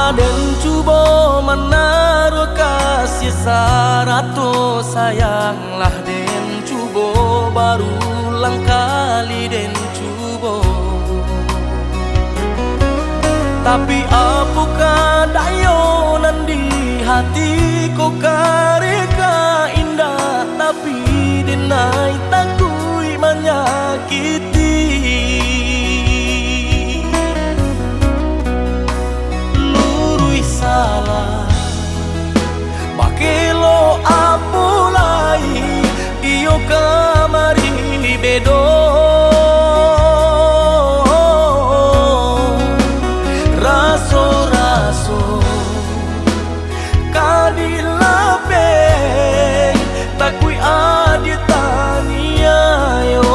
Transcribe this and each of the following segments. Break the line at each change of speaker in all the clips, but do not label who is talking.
Den cuba menaruh kasih sarato sayanglah Den cuba barulang kali Den cuba. Tapi apakah dayonan di hati kau kareka indah, tapi denai takui menyakiti. Lurui salah bakelo apulai iyo kamari bedo. Raso-raso kadilape takui aditania yo.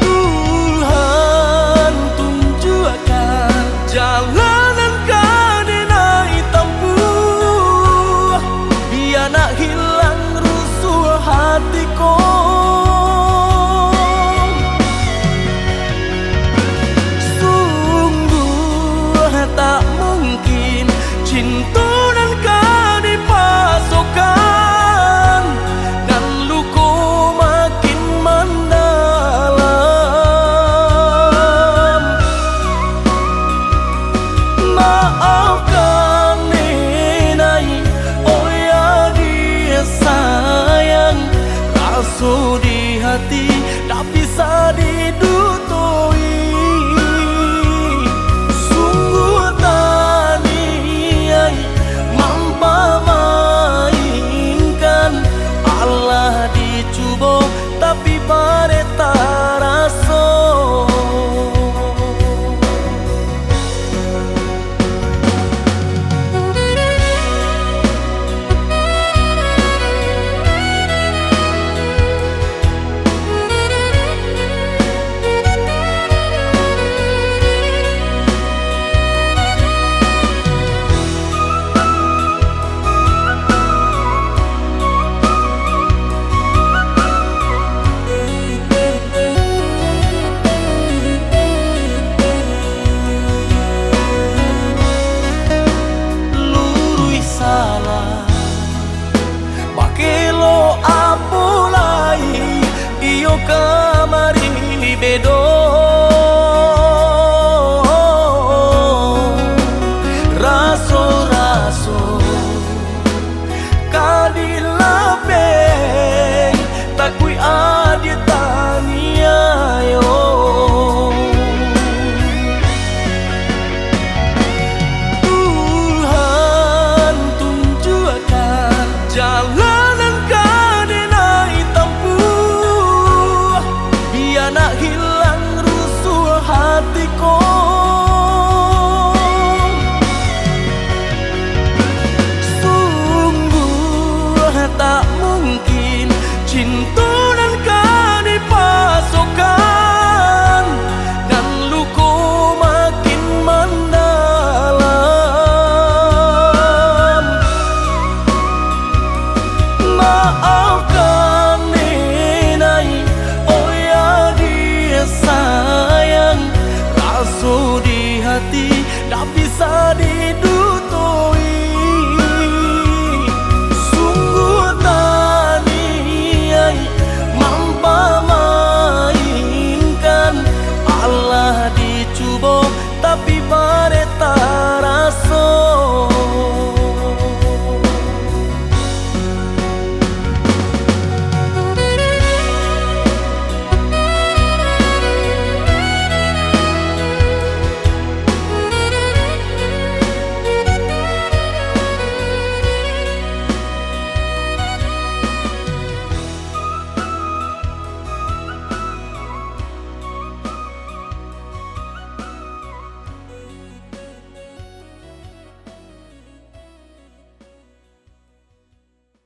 Tuhan tunjukkan jalanan kadinai tempuh, biar nak hilang rusuh hatiku. Tak mungkin cinta dan kau dipasokkan, dan luka makin mendalam. Maafkan nenai, oh ya dia sayang. Rasa di hati tak bisa didutui. Mampa mainkan Allah dicuba